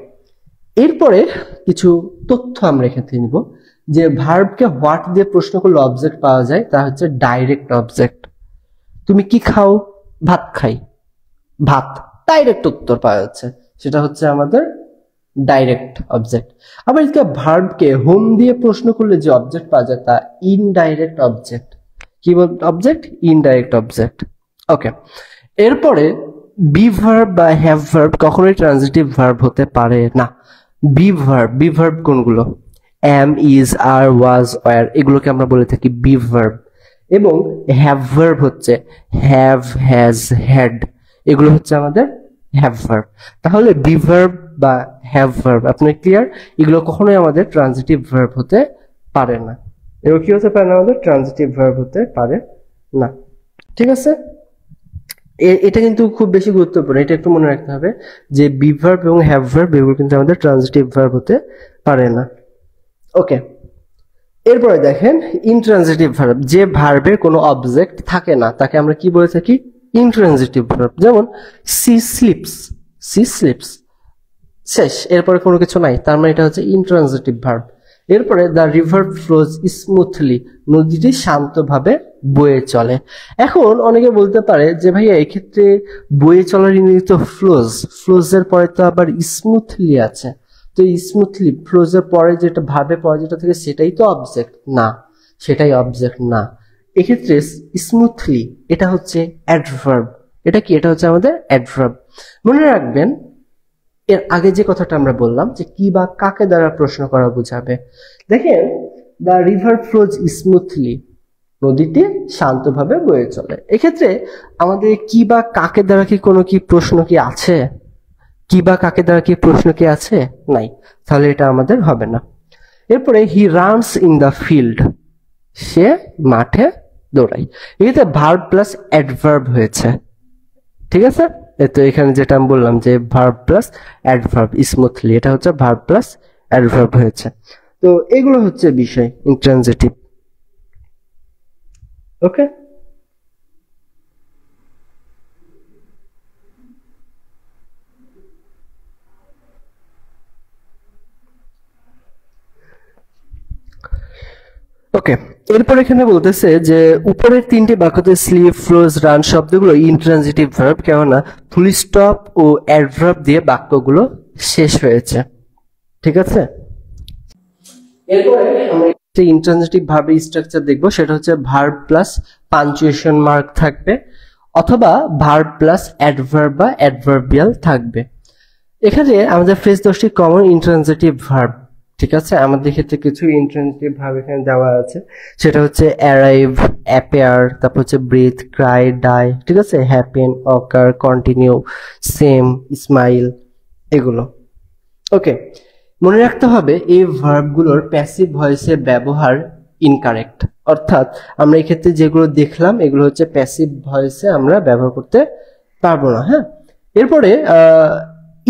[SPEAKER 1] এরপরে কিছু তথ্য আমরা এখানে নিব যে ভার্বকে হোয়াট দিয়ে প্রশ্ন করলে অবজেক্ট পাওয়া যায়, তা হচ্ছে ডাইরেক্ট অবজেক্ট। তুমি কি খাও? ভাত খাই, ভাত, ডাইরেক্ট উত্তর পাওয়া যাচ্ছে, সেটা হচ্ছে আমাদের ডাইরেক্ট অবজেক্ট। আবার এদিকে ভার্বকে হোম দিয়ে প্রশ্ন করলে যে অবজেক্ট পাওয়া যায় তা ইনডাইরেক্ট অবজেক্ট। কি অবজেক্ট? Indirect object. ওকে, এরপরে বি ভার্ব বা হ্যাভ ভার্ব কখনোই ট্রানজিটিভ ভার্ব হতে পারে না। বি ভার্ব কোনগুলো? Am, is, are, was, were, এগুলোকে আমরা বলে থাকি বি ভার্ব। এবং হ্যাভ ভার্ব হচ্ছে হ্যাভ, হ্যাজ, হ্যাড, এগুলো হচ্ছে আমাদের হ্যাভ ভার্ব। তাহলে বি ভার্ব বা হ্যাভ ভার্ব, আপনার ক্লিয়ার? এগুলো কখনোই আমাদের ট্রানজিটিভ ভার্ব হতে পারে না। এগুলো কি হতে পারে না? আমাদের ট্রানজিটিভ ভার্ব হতে পারে না। ঠিক আছে, এটা কিন্তু খুব বেশি গুরুত্বপূর্ণ, এটা একটু মনে রাখতে হবে যে বি ভার্ব এবং হ্যাভ ভার্ব এগুলো কিন্তু আমাদের ট্রানজিটিভ ভার্ব হতে পারে না। ওকে, এরপরে দেখেন ইনট্রানজিটিভ ভার্ব, যে ভার্বের কোনো অবজেক্ট থাকে না তাকে আমরা কি বলে থাকি? Intransitive verb. যেমন সি স্লিপস, সি স্লিপস, শেষ, এরপরে কোনো কিছু নাই, তার মানে এটা হচ্ছে ইনট্রানজিটিভ ভার্ব। এরপরে দ্য রিভার ফ্লোজ স্মুথলি, নদীটি শান্তভাবে বয়ে চলে। এখন অনেকে বলতে পারে যে ভাইয়া এক্ষেত্রে বয়ে চলার ইংরেজি তো ফ্লোজ, ফ্লোজের পরে তো আবার স্মুথলি আছে, তো স্মুথলি ফ্লোজের পরে যেটা ভার্বের পরে যেটা থেকে সেটাই তো অবজেক্ট না, সেটাই অবজেক্ট না। এক্ষেত্রে স্মুথলি এটা হচ্ছে অ্যাডভার্ব। এটা কি? এটা হচ্ছে আমাদের অ্যাডভার্ব। মনে রাখবেন এর আগে যে কথাটা আমরা বললাম যে কি বা কাকে দ্বারা প্রশ্ন করা বোঝাবে। দেখেন দ্য রিভার ফ্লোজ স্মুথলি, নদীটি শান্তভাবে বয়ে চলে। এক্ষেত্রে আমাদের কি বা কাকে দ্বারা কি কোনো কি প্রশ্ন কি আছে? কি বা কাকে দ্বারা কি প্রশ্ন কি আছে? নাই, তাহলে এটা আমাদের হবে না। এরপরে he runs in the field, সে মাঠে দৌড়ায়। এক্ষেত্রে ভার্ব প্লাস অ্যাডভার্ব হয়েছে। ঠিক আছে, তো এখানে যেটা আমি বললাম যে ভার্ব প্লাস অ্যাডভার্ব স্মুথলি, এটা হচ্ছে ভার্ব প্লাস অ্যাডভার্ব হয়েছে। তো এগুলো হচ্ছে বিষয় ইনট্রানজিটিভ। ওকে, ওকে, এরপর এখানে বলতেছে যে উপরের তিনটি বাক্যতে স্লিপ, ফ্লোজ, রান শব্দগুলো ইনট্রানজিটিভ ভার্ব, কেননা ফুল স্টপ ও অ্যাডভার্ব দিয়ে বাক্যগুলো শেষ হয়েছে। ঠিক আছে, এরপরে আমরা যে ইনট্রানজিটিভ ভার্বের স্ট্রাকচার দেখবো সেটা হচ্ছে ভার্ব প্লাস পাঞ্চুয়েশন মার্ক থাকবে, অথবা ভার্ব প্লাস অ্যাডভার্ব বা অ্যাডভার্বিয়াল থাকবে। এখানে আমাদের ফ্রেজ 10টি কমন ইন্ট্রানজিটিভ ভার্ব, ঠিক আছে। আমাদের ক্ষেত্রে কিছু ইন্ট্রানজিটিভ ভার্ব এখানে দেওয়া আছে, সেটা হচ্ছে অ্যারাইভ, অ্যাপিয়ার, তারপর হচ্ছে ব্রিথ, ক্রাই, ডাই, ঠিক আছে, হ্যাপেন, অকার, কন্টিনিউ, সেম, স্মাইল, এগুলো। ওকে, মনে রাখতে হবে এই ভার্বগুলোর প্যাসিভ ভয়েসে ব্যবহার ইনকারেক্ট, অর্থাৎ আমরা এই ক্ষেত্রে যেগুলো দেখলাম এগুলো হচ্ছে প্যাসিভ ভয়েসে আমরা ব্যবহার করতে পারবো না। হ্যাঁ, এরপরে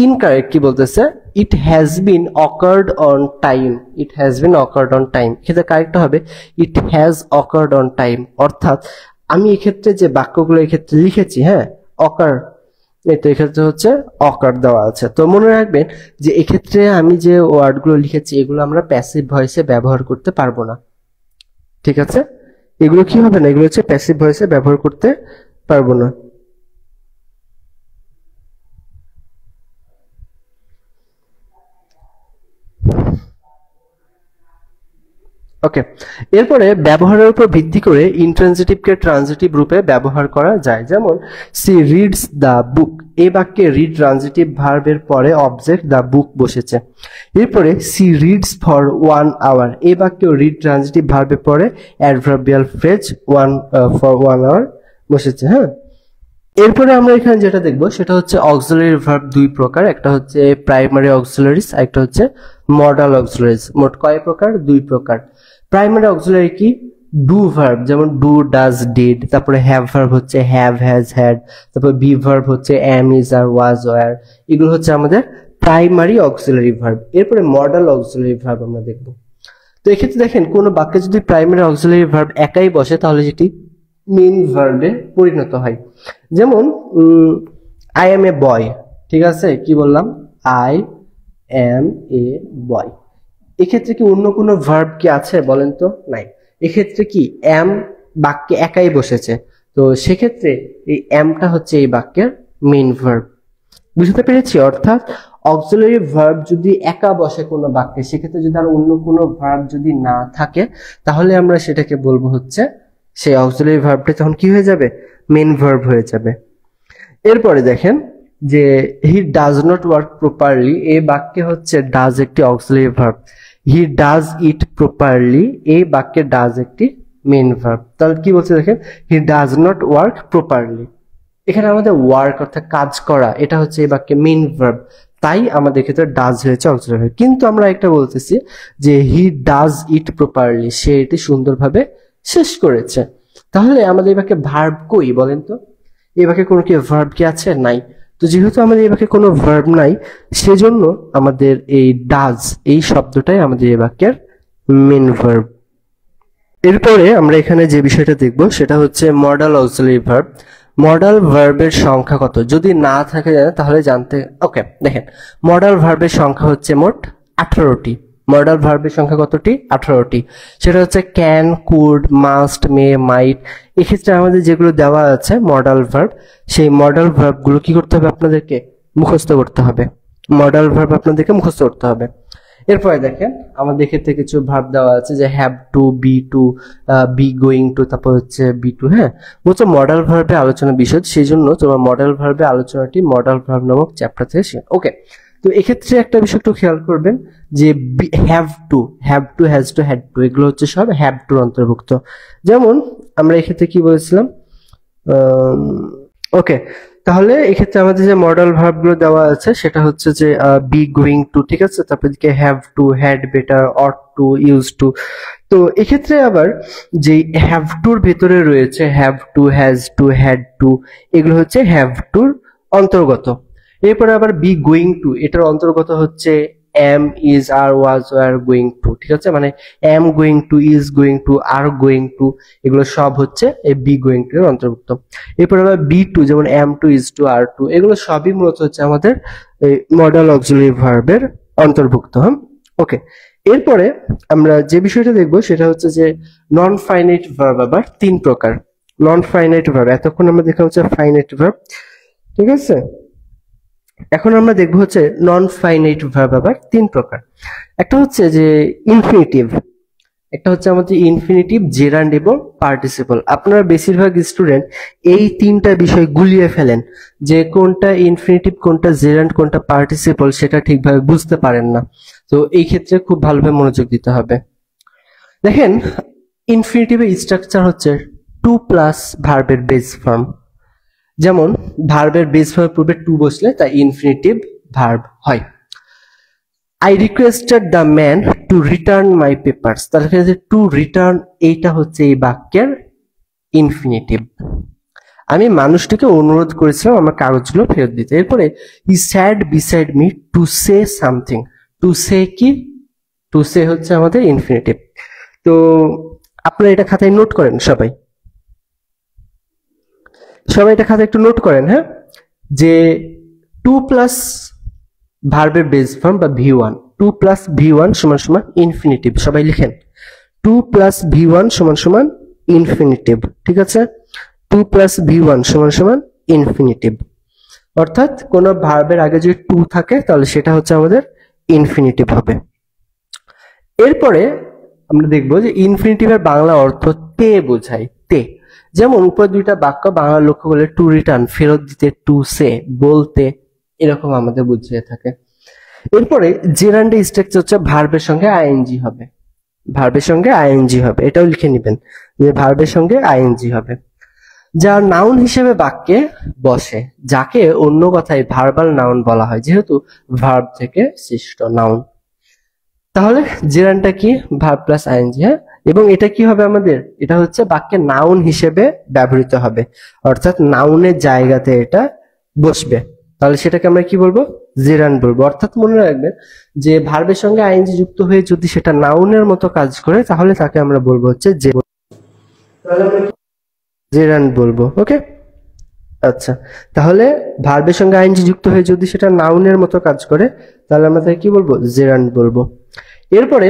[SPEAKER 1] ইনকারেক্ট কি বলতেছে, it has been occurred on time, it has been occurred on time, ক্ষেত্রে কারেক্ট হবে it has occurred on time. অর্থাৎ আমি এক্ষেত্রে যে বাক্যগুলো এক্ষেত্রে লিখেছি, হ্যাঁ, অকার, এই তো এক্ষেত্রে হচ্ছে অকার দেওয়া আছে। তো মনে রাখবেন যে এক্ষেত্রে আমি যে ওয়ার্ডগুলো লিখেছি এগুলো আমরা প্যাসিভ ভয়েসে ব্যবহার করতে পারবো না, ঠিক আছে। এগুলো কি হবে না, এগুলো হচ্ছে প্যাসিভ ভয়েসে ব্যবহার করতে পারবো না। ওকে, এরপরে ব্যবহারের উপর ভিত্তি করে ইন্ট্রানজিটিভকে ট্রানজিটিভ রূপে ব্যবহার করা যায়। যেমন সি রিডস দ্য বুক, এই বাক্যে রিড ট্রানজিটিভ ভার্বের পরে অবজেক্ট দ্য বুক বসেছে। এরপরে সি রিডস ফর 1 আওয়ার, এই বাক্যে রিড ট্রানজিটিভ ভার্বের পরে অ্যাডভার্বিয়াল ফ্রেজ ফর 1 আওয়ার বসেছে। হ্যাঁ, এরপরে আমরা এখানে যেটা দেখবো সেটা হচ্ছে অক্সিলারি ভার্ব দুই প্রকার, একটা হচ্ছে প্রাইমারি অক্সিলারিজ, একটা হচ্ছে মডাল অক্সিলারিজ। মোট কয় প্রকার? দুই প্রকার। প্রাইমারি অক্সিলারি কি? ডু ভার্ব, যেমন ডু, ডাজ, ডিড। তারপরে হ্যাভ ভার্ব হচ্ছে হ্যাভ, হ্যাজ, হ্যাড। তারপর বি ভার্ব হচ্ছে am, is, are, was, were. এগুলো হচ্ছে আমাদের প্রাইমারি অক্সিলারি ভার্ব। এরপরে মডাল অক্সিলারি ভার্ব আমরা দেখবো। তো এক্ষেত্রে দেখেন কোন বাক্যে যদি প্রাইমারি অক্সিলারি ভার্ব একাই বসে তাহলে যেটি মেইন ভার্বে পরিণত হয়। যেমন আই এম এ বয়, ঠিক আছে, কি বললাম, আই এম এ বয়। এক্ষেত্রে কি অন্য কোনো ভার্ব কি আছে বলেন তো? নাই। এক্ষেত্রে কি এম বাক্যে একাই বসেছে, তো সেক্ষেত্রে এই এমটা হচ্ছে এই বাক্যের মেইন ভার্ব। বুঝতে পেরেছি? অর্থাৎ অক্সিলারি ভার্ব যদি একা বসে কোনো বাক্যে, সেক্ষেত্রে যদি আর অন্য কোনো ভার্ব যদি না থাকে তাহলে আমরা সেটাকে বলবো হচ্ছে সেই অক্সিলারি ভার্বটা তখন কি হয়ে যাবে? মেইন ভার্ব হয়ে যাবে। এরপরে দেখেন যে he does not work properly, এই বাক্যে হচ্ছে ডাজ একটি auxiliary verb. He does it properly, এই বাক্যে ডাজ একটি মেইন ভার্ব। তাহলে কি বলছে দেখেন, he does not work properly. এখানে আমাদের ওয়ার্ক অর্থাৎ কাজ করা, এটা হচ্ছে এই বাক্যে মেইন ভার্ব, তাই আমাদের ক্ষেত্রে ডাজ হয়েছে অক্সিলারি ভার্ব। কিন্তু আমরা একটা বলতেছি যে হি ডাজ ইট প্রপারলি, সে এটি সুন্দরভাবে শেষ করেছে। তাহলে আমাদের এই বাক্যে ভার্ব কই বলেন তো? এই বাক্যে কোনো কি ভার্ব কি আছে? নাই। তো যেহেতু আমাদের এই বাক্যে কোনো ভার্ব নাই, সেজন্য আমাদের এই ডাজ এই শব্দটাই আমাদের এই বাক্যের মেইন ভার্ব। এরপরে আমরা এখানে যে বিষয়টা দেখব সেটা হচ্ছে মডাল অক্সিলারি ভার্ব। মডাল ভার্বের সংখ্যা কত যদি না থাকে জানেন তাহলে জানতে। ওকে, দেখেন মডাল ভার্বের সংখ্যা হচ্ছে মোট 18টি। মডাল ভার্বের সংখ্যা কতটি? 18টি। সেটা হচ্ছে ক্যান, কুড, মাস্ট, মে, মাইট। এক্ষেত্রে আমাদের যেগুলো দেওয়া আছে মডাল ভার্ব, সেই মডাল ভার্বগুলো কি করতে হবে? আপনাদেরকে মুখস্থ করতে হবে। মডাল ভার্ব আপনাদেরকে মুখস্থ করতে হবে। এরপরে দেখেন আমাদের ক্ষেত্রে কিছু ভার্ব দেওয়া আছে যে have to, be to, be going to, তারপর হচ্ছে বি টু। হ্যাঁ, বলছে মডাল ভার্বে আলোচনা বিশদ, সেই জন্য তোমার মডাল ভার্বে আলোচনাটি মডাল ভার্ব নামক চ্যাপ্টার থেকে শেখ। ওকে, তো এক্ষেত্রে একটা বিষয় একটু খেয়াল করবেন যে have to, has to, had to, এগুলো হচ্ছে সব হ্যাভ টুর অন্তর্ভুক্ত। যেমন আমরা এক্ষেত্রে কি বলেছিলাম? ওকে, তাহলে এক্ষেত্রে আমাদের যে মডাল ভার্ব গুলো দেওয়া আছে সেটা হচ্ছে যে বি গোয়িং টু, ঠিক আছে, তারপর দিকে have to, had better, ought to, use to. তো এক্ষেত্রে আবার যে হ্যাভ টুর ভেতরে রয়েছে have to, has to, had to, এগুলো হচ্ছে হ্যাভ টুর অন্তর্গত। এরপরে আবার বি গোয়িং টু, এটার অন্তর্গত হচ্ছে am, is, are, was, were, going to, ঠিক আছে, মানে am going to, is going to, are going to, এগুলো সব হচ্ছে এই বি গোয়িং টু এর অন্তর্ভুক্ত। এরপর আবার বি টু, যেমন am to, is to, are to, এগুলো সবই মূলত হচ্ছে আমাদের এই মডাল অক্সিলারি ভার্বের অন্তর্ভুক্ত। হ্যাঁ, ওকে। এরপরে আমরা যে বিষয়টা দেখবো সেটা হচ্ছে যে নন ফাইনাইট ভার্ব আবার তিন প্রকার। নন ফাইনাইট ভার্ব, এতক্ষণ আমরা দেখা হচ্ছে ফাইনাইট ভার্ব, ঠিক আছে। এখন আমরা দেখবো হচ্ছে নন ফাইনাইট ভার্ব আবার তিন প্রকার। একটা হচ্ছে যে ইনফিনিটিভ। একটা হচ্ছে আমাদের ইনফিনিটিভ, জেরান্ড এবং পার্টিসিপল। আপনারা বেশিরভাগ স্টুডেন্ট এই তিনটা বিষয় গুলিয়ে ফেলেন, যে কোনটা ইনফিনিটিভ, কোনটা জেরান্ড, কোনটা পার্টিসিপল সেটা ঠিকভাবে বুঝতে পারেন না। তো এই ক্ষেত্রে খুব ভালোভাবে মনোযোগ দিতে হবে। দেখেন, ইনফিনিটিভের স্ট্রাকচার হচ্ছে টু প্লাস ভার্বের বেস ফর্ম। যেমন ভার্বের বেস ফর্ম পূর্বে টু বসলে তা ইনফিনিটিভ ভার্ব হয়। I requested the man to return my papers, তাহলে টু রিটার্ন এইটা হচ্ছে এই বাক্যের ইনফিনিটিভ। আমি মানুষটিকে অনুরোধ করেছিলাম আমার কাগজগুলো ফেরত দিতে। এরপরে he sat beside me to say something. To say কি? টু সে হচ্ছে আমাদের ইনফিনিটিভ। তো আপনারা এটা খাতায় নোট করেন, সবাই এটা খাতায় একটু নোট করেন, হ্যাঁ, যে টু প্লাস ভার্বের বেস ফর্ম বা V1, টু প্লাস V1 সমান সমান ইনফিনিটিভ। সবাই লিখেন, টু প্লাস V1 সমান সমান ইনফিনিটিভ। ঠিক আছে, টু প্লাস V1 সমান সমান ইনফিনিটিভ। অর্থাৎ কোন ভার্বের আগে যদি টু থাকে তাহলে সেটা হচ্ছে আমাদের ইনফিনিটিভ হবে। এরপরে আমরা দেখবো যে ইনফিনিটিভের বাংলা অর্থ তে বোঝায়, তে। যেমন উপর দুইটা বাক্য বাংলা লক্ষ্য করলে টু রিটার্ন, ফেরত দিতে, টু সে, বলতে, এরকম আমাদের বুঝিয়ে থাকে। এরপরে জেরান্ডে স্ট্রাকচার হচ্ছে ভার্বের সঙ্গে আইএনজি হবে, ভার্বের সঙ্গে আইএনজি হবে, এটাও লিখে নেবেন যে ভার্বের সঙ্গে আইএনজি হবে, যা নাউন হিসেবে বাক্যে বসে, যাকে অন্য কথায় ভার্বাল নাউন বলা হয় যেহেতু ভার্ব থেকে সৃষ্ট নাউন। তাহলে জেরান্ডটা কি? ভার্ব প্লাস আইএনজি, হ্যাঁ। এবং এটা কি হবে আমাদের? এটা হচ্ছে বাক্যে নাউন হিসেবে ব্যবহৃত হবে, অর্থাৎ নাউনের জায়গাতে এটা বসবে। তাহলে সেটাকে আমরা কি বলবো? জেরান্ড বলবো। অর্থাৎ মনে রাখবেন যে ভার্বের সঙ্গে আইএনজি যুক্ত হয়ে যদি সেটা নাউনের মতো কাজ করে তাহলে তাকে আমরা বলবো হচ্ছে জেরান্ড বলবো। ওকে, আচ্ছা, তাহলে ভার্বের সঙ্গে আইএনজি যুক্ত হয়ে যদি সেটা নাউনের মতো কাজ করে তাহলে আমরা তাকে কি বলবো? জেরান্ড বলবো। এরপরে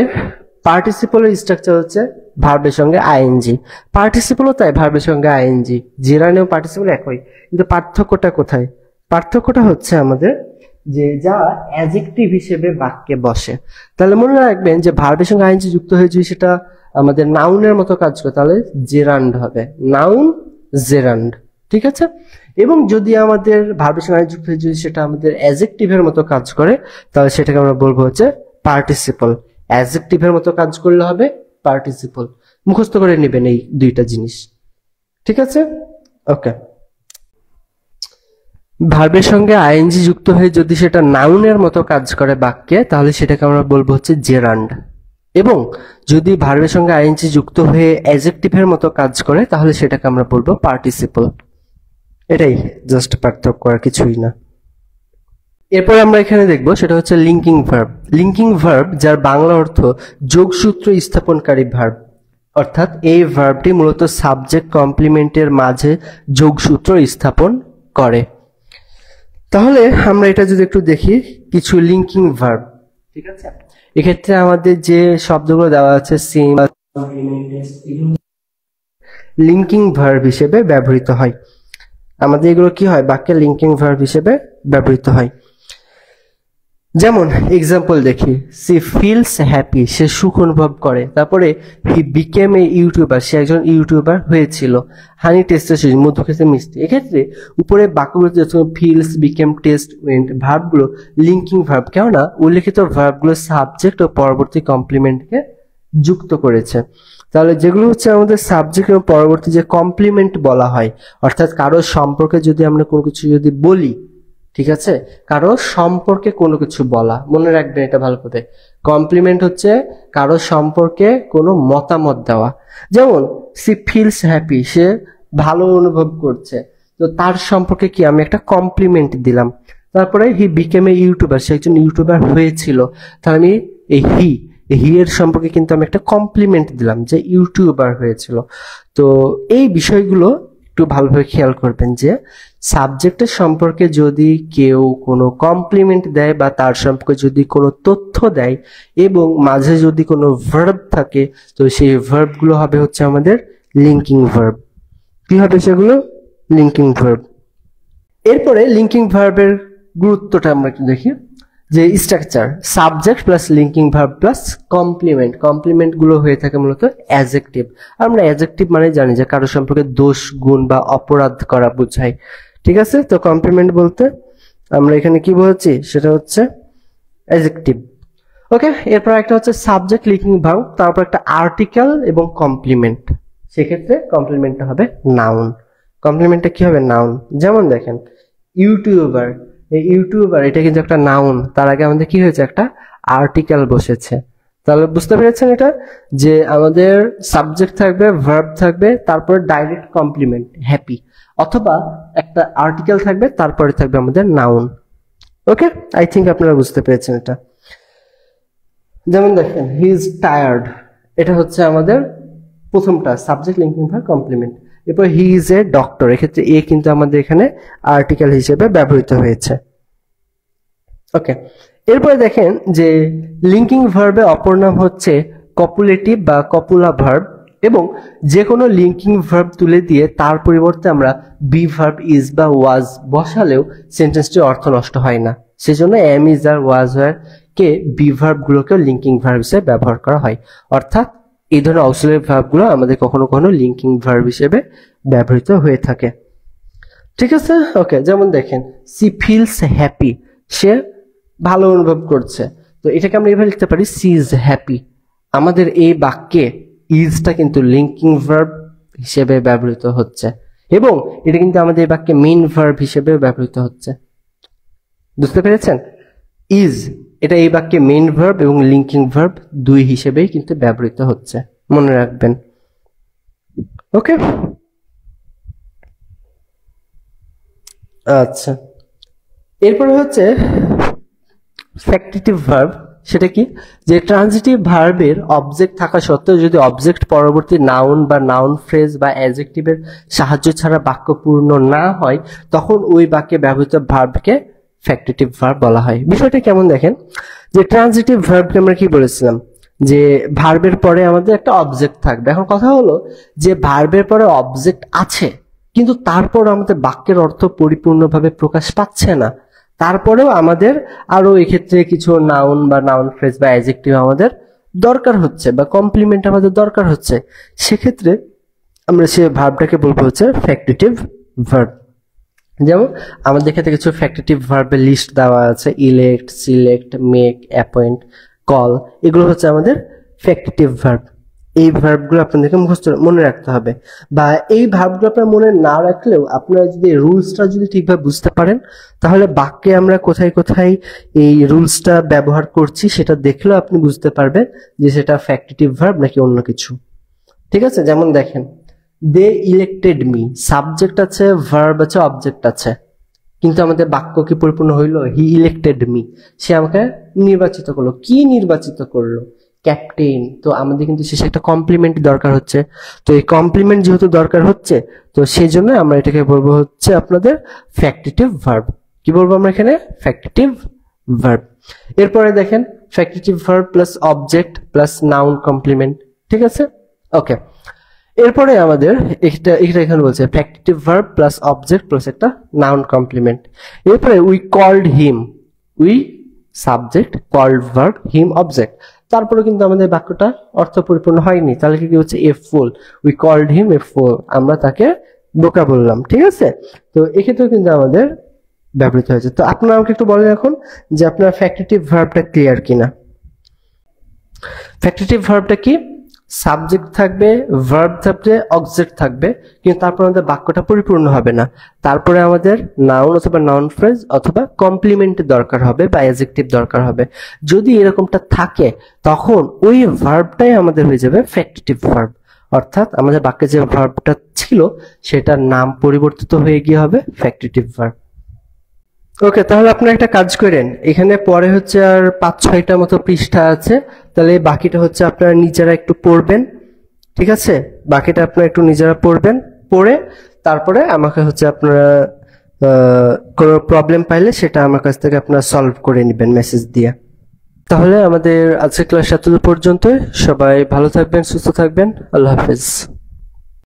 [SPEAKER 1] পার্টিসিপলের স্ট্রাকচার হচ্ছে ভার্বের সঙ্গে আইএনজি। পার্টিসিপলও তাই, ভার্বের সঙ্গে আইএনজি। জেরান্ড এবং পার্টিসিপল একই, কিন্তু পার্থক্যটা কোথায়? পার্থক্যটা হচ্ছে আমাদের যে যা অ্যাডজেক্টিভ হিসেবে বাক্যে বসে। তাহলে মনে রাখবেন যে ভার্বের সঙ্গে আইএনজি যুক্ত হয়ে যদি সেটা আমাদের নাউনের মতো কাজ করে তাহলে জেরান্ড হবে, নাউন জেরান্ড। ঠিক আছে, এবং যদি আমাদের ভার্বের সঙ্গে যুক্ত হয়ে যদি সেটা আমাদের অ্যাডজেক্টিভের মতো কাজ করে তাহলে সেটাকে আমরা বলবো হচ্ছে পার্টিসিপল। অ্যাডজেক্টিভের মতো কাজ করলে হবে পার্টিসিপল। মুখস্থ করে নেবেন এই দুইটা জিনিস। ঠিক আছে, ওকে। ভার্বের সঙ্গে আইএনজি যুক্ত হয়ে যদি সেটা নাউনের মতো কাজ করে বাক্যে তাহলে সেটাকে আমরা বলবো হচ্ছে জেরান্ড, এবং যদি ভার্বের সঙ্গে আইএনজি যুক্ত হয়ে অ্যাডজেক্টিভের মতো কাজ করে তাহলে সেটাকে আমরা বলবো পার্টিসিপল। এটাই জাস্ট পার্থক্য, আর কিছুই না। এরপর আমরা এখানে দেখব সেটা হচ্ছে লিঙ্কিং ভার্ব। লিঙ্কিং ভার্ব যার বাংলা অর্থ যোগসূত্র স্থাপনকারী ভার্ব, অর্থাৎ এই ভার্বটি মূলত সাবজেক্ট কমপ্লিমেন্টের মাঝে যোগসূত্র স্থাপন করে। তাহলে আমরা এটা যদি একটু দেখি কিছু লিঙ্কিং ভার্ব। ঠিক আছে, এক্ষেত্রে আমাদের যে শব্দগুলো দেওয়া আছে সিম, লিঙ্কিং ভার্ব হিসেবে ব্যবহৃত হয়। আমাদের এগুলো কি হয়? বাক্যে লিঙ্কিং ভার্ব হিসেবে ব্যবহৃত হয়। যেমন এক্সাম্পল দেখি, সি ফিলস হ্যাপি, সে সুখ অনুভব করে। তারপরে হি বিকেম এ ইউটিউবার, সে একজন ইউটিউবার হয়েছিল। হানি টেস্টেড, মধু খেতে মিষ্টি। এক্ষেত্রে উপরে বাক্যগুলো ফিলস, বিকেম, টেস্ট, ওয়েন্ট ভার্বগুলো লিঙ্কিং ভার্ব, কেননা উল্লেখিত ভার্বগুলো সাবজেক্ট ও পরবর্তী কমপ্লিমেন্টকে যুক্ত করেছে। তাহলে যেগুলো হচ্ছে আমাদের সাবজেক্ট এবং পরবর্তী যে কমপ্লিমেন্ট বলা হয়, অর্থাৎ কারো সম্পর্কে যদি আমরা কোনো কিছু যদি বলি, ঠিক আছে, কারো সম্পর্কে কোনো কিছু বলা, মনে রাখবেন এটা ভালো করে। কমপ্লিমেন্ট হচ্ছে কারো সম্পর্কে কোনো মতামত দেওয়া। যেমন সি ফিলস হ্যাপি, সে ভালো অনুভব করছে, তো তার সম্পর্কে কি আমি একটা কমপ্লিমেন্ট দিলাম। তারপরে হি বিকেম এ ইউটিউবার, সে একজন ইউটিউবার হয়েছিল, তাহলে আমি এই হি এর সম্পর্কে কিন্তু আমি একটা কমপ্লিমেন্ট দিলাম যে ইউটিউবার হয়েছিল। তো এই বিষয়গুলো একটু ভালোভাবে খেয়াল করবেন যে সাবজেক্টের সম্পর্কে যদি কেউ কোনো কমপ্লিমেন্ট দেয় বা তার সম্পর্কে যদি কোনো তথ্য দেয় এবং মাঝে যদি কোনো ভার্ব থাকে তো সেই ভার্বগুলো হবে হচ্ছে আমাদের লিঙ্কিং ভার্ব। কি হবে সেগুলো? Linking verb. এরপরে লিঙ্কিং ভার্বের গুরুত্বটা আমরা একটু দেখি। যে structure subject plus linking verb plus complement, complement গুলো হয়ে থাকে মূলত অ্যাডজেক্টিভ। আমরা অ্যাডজেক্টিভ মানে জানি যে কারো সম্পর্কে দোষ গুণ বা অপরাধ করা বোঝায়, ঠিক আছে। তো কমপ্লিমেন্ট বলতে আমরা এখানে কি বলছি সেটা হচ্ছে অ্যাডজেক্টিভ। ওকে, এরপর একটা হচ্ছে সাবজেক্ট লিঙ্কিং ভার্ব, তারপর একটা আর্টিকেল এবং কমপ্লিমেন্ট। সেক্ষেত্রে কমপ্লিমেন্টটা হবে নাউন। কমপ্লিমেন্টটা কি হবে? নাউন। যেমন দেখেন ইউটিউবার, এই ইউটিউবার এটা কিন্তু একটা নাউন, তার আগে আমাদের কি হয়েছে? একটা আর্টিকেল বসেছে। তাহলে বুঝতে পেরেছেন এটা, যে আমাদের সাবজেক্ট থাকবে, ভার্ব থাকবে, তারপরে ডাইরেক্ট কমপ্লিমেন্ট হ্যাপি, অথবা একটা আর্টিকেল থাকবে, তারপরে থাকবে আমাদের নাউন। ওকে, আই থিঙ্ক আপনারা বুঝতে পেরেছেন এটা। যেমন দেখেন হি ইজ টায়ার্ড, এটা হচ্ছে আমাদের প্রথমটা সাবজেক্ট লিঙ্কিং ভার্ব কমপ্লিমেন্ট। এরপর হি ইজ এ ডক্টর, এক্ষেত্রে এ কিন্তু আমাদের এখানে আর্টিকেল হিসেবে ব্যবহৃত হয়েছে। ওকে, এরপরে দেখেন যে লিঙ্কিং ভার্বে অপর নাম হচ্ছে কপুলেটিভ বা কপুলা ভার্ব, এবং যে কোনো লিঙ্কিং ভার্ব তুলে দিয়ে তার পরিবর্তে আমরা বি ভার্ব ইজ বা ওয়াজ বসালেও সেন্টেন্সটির অর্থ নষ্ট হয় না। সেজন্য am is are was were কে বি ভার্ব গুলোকে লিঙ্কিং ভার্ব হিসেবে ব্যবহার করা হয়। অর্থাৎ এই ধরনের অক্সিলারি ভার্ব গুলো আমাদের কখনো কখনো লিঙ্কিং ভার্ব হিসেবে ব্যবহৃত হয়ে থাকে, ঠিক আছে। ওকে, যেমন দেখেন সি ফিলস হ্যাপি, সে ভালো অনুভব করছে। তো এটাকে আমরা এভাবে লিখতে পারি সি ইজ হ্যাপি। আমাদের এই বাক্যে ইজটা কিন্তু লিঙ্কিং ভার্ব হিসেবে ব্যবহৃত হচ্ছে, এবং এটা কিন্তু আমাদের এই বাক্যে মেইন ভার্ব হিসেবে ব্যবহৃত হচ্ছে। বুঝতে পেরেছেন? ইজ এটা এই বাক্যে মেইন ভার্ব এবং লিঙ্কিং ভার্ব দুই হিসেবেই কিন্তু ব্যবহৃত হচ্ছে, মনে রাখবেন। ওকে, আচ্ছা, এরপরে হচ্ছে ফ্যাক্টিটিভ ভার্ব। সেটা কি? যে ট্রানজিটিভ ভার্বের অবজেক্ট থাকা সত্ত্বেও যদি অবজেক্ট পরবর্তী নাউন বা নাউন ফ্রেজ বা অ্যাডজেক্টিভের সাহায্য ছাড়া বাক্য পূর্ণ না হয়, তখন ওই বাক্যে ব্যবহৃত ভার্বকে ফ্যাক্টিটিভ ভার্ব বলা হয়। বিষয়টা কেমন দেখেন, যে ট্রানজিটিভ ভার্বকে আমরা কি বলেছিলাম, যে ভার্বের পরে আমাদের একটা অবজেক্ট থাকবে। এখন কথা হলো যে ভার্বের পরে অবজেক্ট আছে, কিন্তু তারপর আমাদের বাক্যের অর্থ পরিপূর্ণভাবে প্রকাশ পাচ্ছে না, তারপরেও আমাদের আরো এক্ষেত্রে কিছু নাউন বা নাউন ফ্রেজ বা অ্যাডজেক্টিভ আমাদের দরকার হচ্ছে বা কমপ্লিমেন্ট আমাদের দরকার হচ্ছে। সেক্ষেত্রে আমরা সে ভার্বটাকে বলবো হচ্ছে ফ্যাক্টিটিভ ভার্ব। যেমন আমাদের ক্ষেত্রে কিছু ফ্যাক্টিটিভ ভার্বের লিস্ট দেওয়া আছে, elect, select, make, appoint, call, এগুলো হচ্ছে আমাদের ফ্যাক্টিটিভ ভার্ব। এই ভার্বগুলো আপনাদেরকে মুখস্থ মনে রাখতে হবে, বা এই ভার্বগুলো আপনারা মনে না রাখলেও আপনারা যদি রুলসটা যদি ঠিকভাবে বুঝতে পারেন, তাহলে বাক্যে আমরা কোথায় কোথায় এই রুলসটা ব্যবহার করছি সেটা দেখলেও আপনি বুঝতে পারবেন যে সেটা ফ্যাক্টিটিভ ভার্ব নাকি অন্য কিছু, ঠিক আছে। যেমন দেখেন দে ইলেক্টেড মি, সাবজেক্ট আছে, ভার্ব আছে, অবজেক্ট আছে, কিন্তু আমাদের বাক্য কি পরিপূর্ণ হইলো? হি ইলেক্টেড মি, সে আমাকে নির্বাচিত করলো। কি নির্বাচিত করলো? ক্যাপ্টেন। তো আমাদের কিন্তু শেষে একটা কমপ্লিমেন্ট দরকার হচ্ছে, তো এই কমপ্লিমেন্ট যেহেতু দরকার হচ্ছে, তো সেই জন্য আমরা এটাকে বলবো হচ্ছে আপনাদের ফ্যাক্টিটিভ ভার্ব। কি বলবো আমরা এখানে? Factitive verb. এরপরে দেখেন factitive verb plus object plus noun complement, ঠিক আছে। ওকে, এরপরে আমাদের এখানে বলছে factitive verb plus object plus একটা নাউন কমপ্লিমেন্ট। এরপরে we called him, we subject, called verb, him object. তারপরে কিন্তু আমাদের বাক্যটা অর্থ পরিপূর্ণ হয়নি, তাহলে কি হচ্ছে? এ ফুল, উই কল্ড হিম এ ফুল, আমরা তাকে বোকা বললাম, ঠিক আছে। তো এক্ষেত্রেও কিন্তু আমাদের ব্যবহৃত হয়েছে। তো আপনারা আমাকে একটু বলেন এখন যে আপনার ফ্যাক্টিটিভ ভার্বটা ক্লিয়ার কিনা। ফ্যাক্টিটিভ ভার্বটা কি? সাবজেক্ট থাকবে, ভার্ব থাকবে, অবজেক্ট থাকবে, কিন্তু তারপর আমাদের বাক্যটা পরিপূর্ণ হবে না, তারপরে আমাদের নাউন অথবা নাউন ফ্রেজ অথবা কমপ্লিমেন্টের দরকার হবে বা অ্যাডজেক্টিভ দরকার হবে। যদি এরকমটা থাকে তখন ওই ভার্বটাই আমাদের হয়ে যাবে ফ্যাক্টিটিভ ভার্ব, অর্থাৎ আমাদের বাক্যে যে ভার্বটা ছিল সেটার নাম পরিবর্তিত হয়ে গিয়ে হবে ফ্যাক্টিটিভ ভার্ব। ওকে, তাহলে আপনারা একটা কাজ করেন, এখানে পরে হচ্ছে আর 5-6টা মতো পৃষ্ঠা আছে, তাহলে বাকিটা হচ্ছে আপনারা নিজেরা একটু পড়বেন, ঠিক আছে। বাকিটা আপনারা একটু নিজেরা পড়বেন, পড়ে তারপরে আমাকে হচ্ছে আপনারা কোনো প্রবলেম পাইলে সেটা আমার কাছ থেকে আপনারা সলভ করে নেবেন মেসেজ দিয়ে। তাহলে আমাদের আজকের ক্লাস এত পর্যন্ত। সবাই ভালো থাকবেন, সুস্থ থাকবেন, আল্লাহ হাফেজ।